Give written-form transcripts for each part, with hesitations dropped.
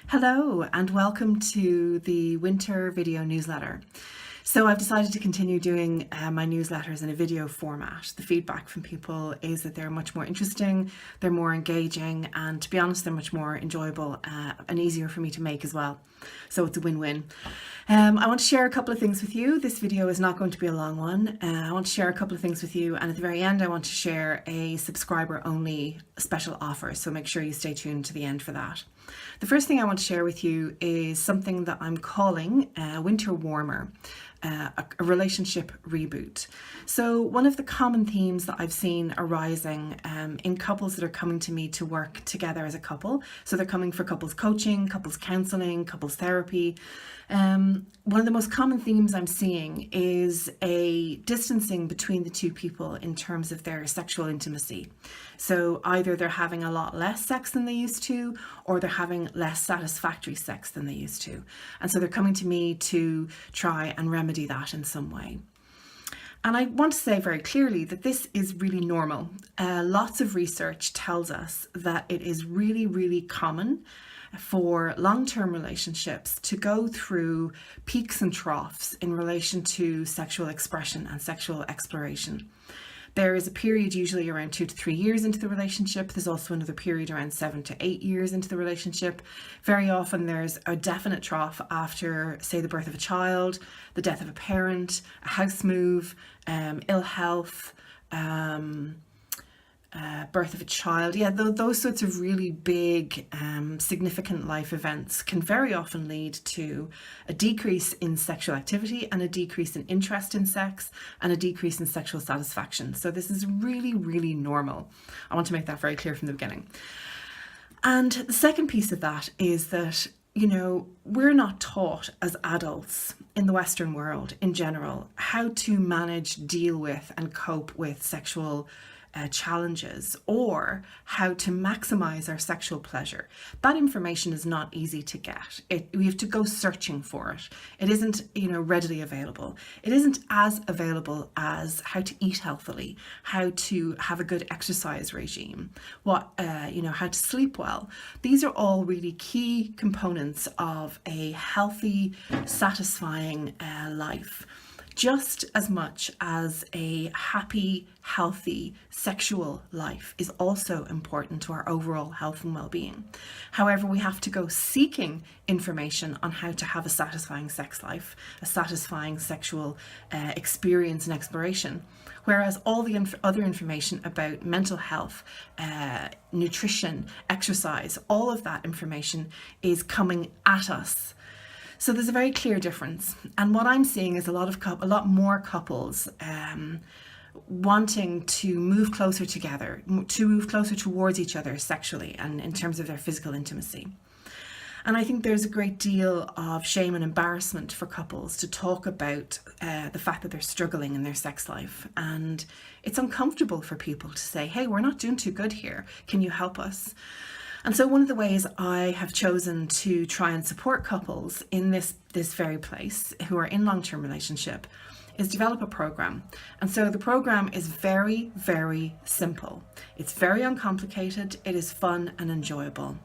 Hello and welcome to the winter video newsletter. So I've decided to continue doing my newsletters in a video format. The feedback from people is that they're much more interesting, they're more engaging, and to be honest, they're much more enjoyable and easier for me to make as well. So it's a win-win. I want to share a couple of things with you. This video is not going to be a long one. I want to share a couple of things with you, and at the very end I want to share a subscriber only special offer, so make sure you stay tuned to the end for that. The first thing I want to share with you is something that I'm calling Winter Warmer. A relationship reboot. So one of the common themes that I've seen arising in couples that are coming to me to work together as a couple, so they're coming for couples coaching, couples counselling, couples therapy. One of the most common themes I'm seeing is a distancing between the two people in terms of their sexual intimacy. So either they're having a lot less sex than they used to, or they're having less satisfactory sex than they used to. And so they're coming to me to try and remedy that in some way. And I want to say very clearly that this is really normal. Lots of research tells us that it is really, really common for long-term relationships to go through peaks and troughs in relation to sexual expression and sexual exploration. There is a period usually around 2 to 3 years into the relationship. There's also another period around 7 to 8 years into the relationship. Very often there's a definite trough after, say, the birth of a child, the death of a parent, a house move, ill health, birth of a child. Yeah, those sorts of really big, significant life events can very often lead to a decrease in sexual activity and a decrease in interest in sex and a decrease in sexual satisfaction. So this is really, really normal. I want to make that very clear from the beginning. And the second piece of that is that, you know, we're not taught as adults in the Western world in general how to manage, deal with, and cope with sexual challenges, or how to maximize our sexual pleasure. That information is not easy to get. We have to go searching for it. It isn't, readily available. It isn't as available as how to eat healthily, how to have a good exercise regime, how to sleep well. These are all really key components of a healthy, satisfying life. Just as much as a happy, healthy sexual life is also important to our overall health and well-being. However, we have to go seeking information on how to have a satisfying sex life, a satisfying sexual experience and exploration. Whereas all the other information about mental health, nutrition, exercise, all of that information is coming at us. So there's a very clear difference, and what I'm seeing is a lot more couples wanting to move closer together, to move closer towards each other sexually and in terms of their physical intimacy. And I think there's a great deal of shame and embarrassment for couples to talk about the fact that they're struggling in their sex life, and it's uncomfortable for people to say, hey, we're not doing too good here, can you help us? And so one of the ways I have chosen to try and support couples in this very place who are in long-term relationship is develop a program. And so the program is very, very simple. It's very uncomplicated. It is fun and enjoyable.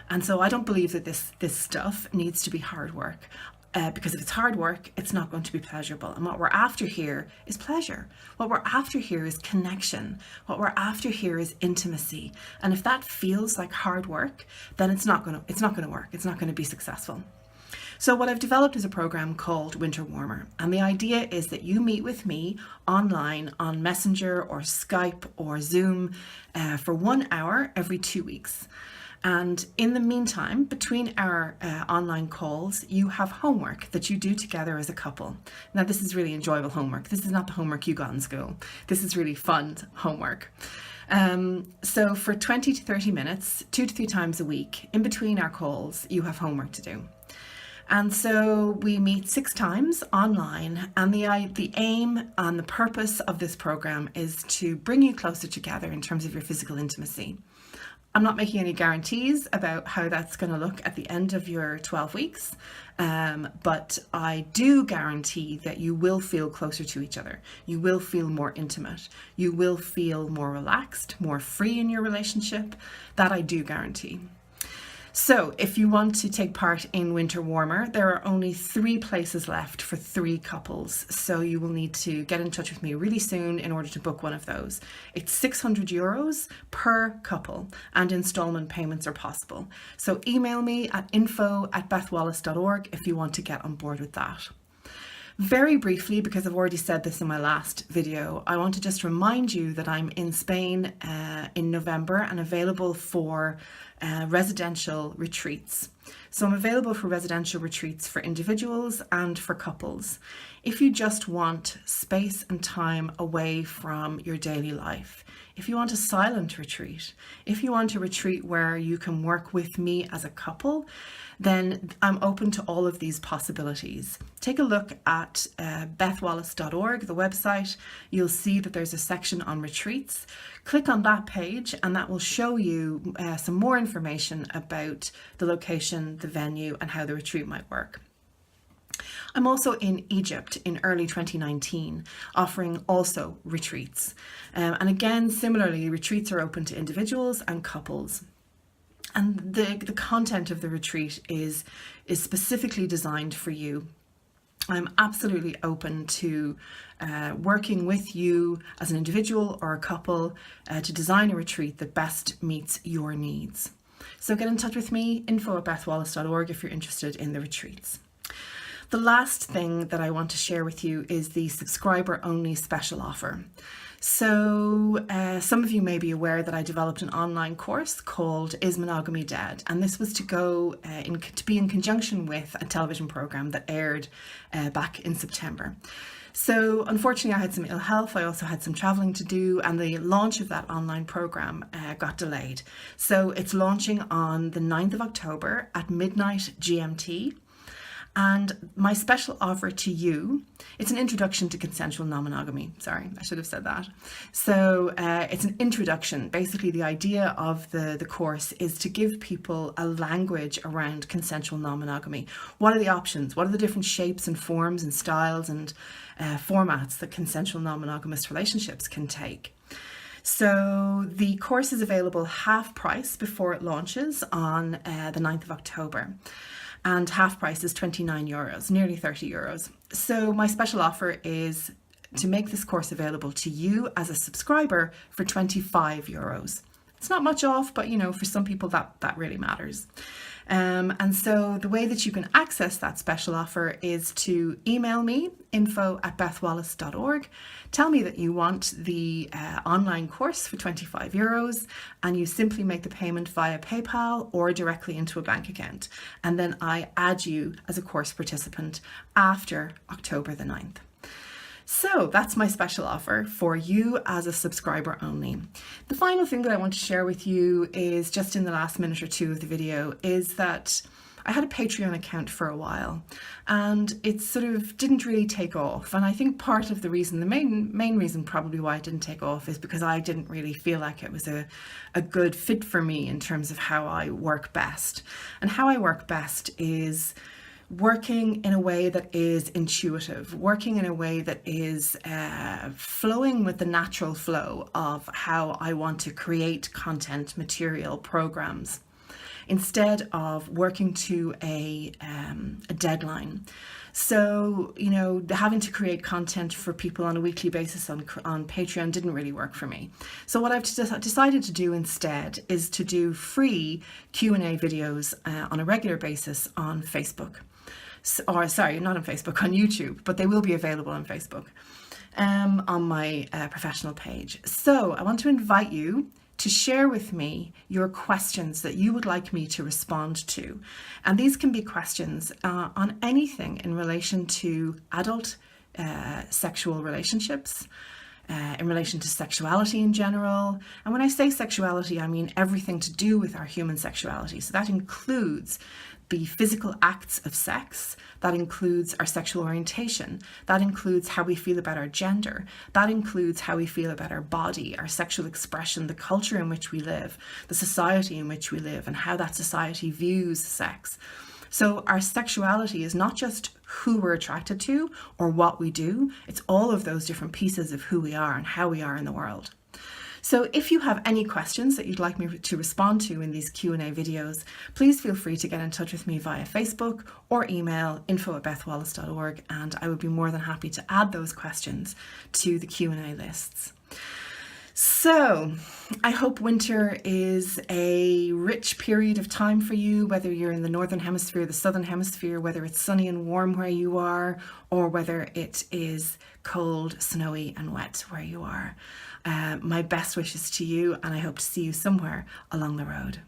And so I don't believe that this stuff needs to be hard work. Because if it's hard work, it's not going to be pleasurable. And what we're after here is pleasure. What we're after here is connection. What we're after here is intimacy. And if that feels like hard work, then it's not going to work. It's not going to be successful. So what I've developed is a program called Winter Warmer. And the idea is that you meet with me online on Messenger or Skype or Zoom for 1 hour every 2 weeks. And in the meantime, between our online calls, you have homework that you do together as a couple. Now, this is really enjoyable homework. This is not the homework you got in school. This is really fun homework. So for 20 to 30 minutes, 2 to 3 times a week, in between our calls, you have homework to do. And so we meet 6 times online, and the aim and the purpose of this program is to bring you closer together in terms of your physical intimacy. I'm not making any guarantees about how that's going to look at the end of your 12 weeks, but I do guarantee that you will feel closer to each other. You will feel more intimate. You will feel more relaxed, more free in your relationship. That I do guarantee. So if you want to take part in Winter Warmer, there are only 3 places left for 3 couples. So you will need to get in touch with me really soon in order to book one of those. It's €600 per couple and installment payments are possible. So email me at info@bethwallace.org if you want to get on board with that. Very briefly, because I've already said this in my last video, I want to just remind you that I'm in Spain in November and available for residential retreats. So I'm available for residential retreats for individuals and for couples. If you just want space and time away from your daily life, if you want a silent retreat, if you want a retreat where you can work with me as a couple, then I'm open to all of these possibilities. Take a look at bethwallace.org, the website. You'll see that there's a section on retreats. Click on that page and that will show you some more information about the location, the venue, and how the retreat might work. I'm also in Egypt in early 2019, offering also retreats. And again, similarly, retreats are open to individuals and couples. And the content of the retreat is specifically designed for you. I'm absolutely open to working with you as an individual or a couple to design a retreat that best meets your needs. So get in touch with me, info@bethwallace.org if you're interested in the retreats. The last thing that I want to share with you is the subscriber only special offer. So some of you may be aware that I developed an online course called Is Monogamy Dead? And this was to go to be in conjunction with a television program that aired back in September. So unfortunately I had some ill health, I also had some traveling to do, and the launch of that online program got delayed. So it's launching on the 9th of October at midnight GMT. And my special offer to you, it's an introduction to consensual non-monogamy. Sorry, I should have said that. So it's an introduction. Basically, the idea of the course is to give people a language around consensual non-monogamy. What are the options? What are the different shapes and forms and styles and formats that consensual non-monogamous relationships can take? So the course is available half price before it launches on the 9th of October. And half price is €29, nearly €30. So my special offer is to make this course available to you as a subscriber for €25. It's not much off, but you know, for some people that really matters. And so the way that you can access that special offer is to email me, info@bethwallace.org. Tell me that you want the online course for €25 and you simply make the payment via PayPal or directly into a bank account. And then I add you as a course participant after October the 9th. So that's my special offer for you as a subscriber only. The final thing that I want to share with you is just in the last minute or two of the video is that I had a Patreon account for a while and it sort of didn't really take off. And I think part of the reason, the main reason probably why it didn't take off is because I didn't really feel like it was a good fit for me in terms of how I work best. And how I work best is working in a way that is intuitive, working in a way that is flowing with the natural flow of how I want to create content, material, programs, instead of working to a deadline. So, you know, having to create content for people on a weekly basis on Patreon didn't really work for me. So what I've decided to do instead is to do free Q&A videos on a regular basis on Facebook. Or sorry, not on Facebook, on YouTube, but they will be available on Facebook on my professional page. So I want to invite you to share with me your questions that you would like me to respond to. And these can be questions on anything in relation to adult sexual relationships, in relation to sexuality in general. And when I say sexuality, I mean everything to do with our human sexuality. So that includes the physical acts of sex, that includes our sexual orientation, that includes how we feel about our gender, that includes how we feel about our body, our sexual expression, the culture in which we live, the society in which we live, and how that society views sex. So our sexuality is not just who we're attracted to or what we do, it's all of those different pieces of who we are and how we are in the world. So if you have any questions that you'd like me to respond to in these Q&A videos, please feel free to get in touch with me via Facebook or email info@bethwallace.org, and I would be more than happy to add those questions to the Q&A lists. So I hope winter is a rich period of time for you, whether you're in the Northern Hemisphere, the Southern Hemisphere, whether it's sunny and warm where you are, or whether it is cold, snowy and wet where you are. My best wishes to you, and I hope to see you somewhere along the road.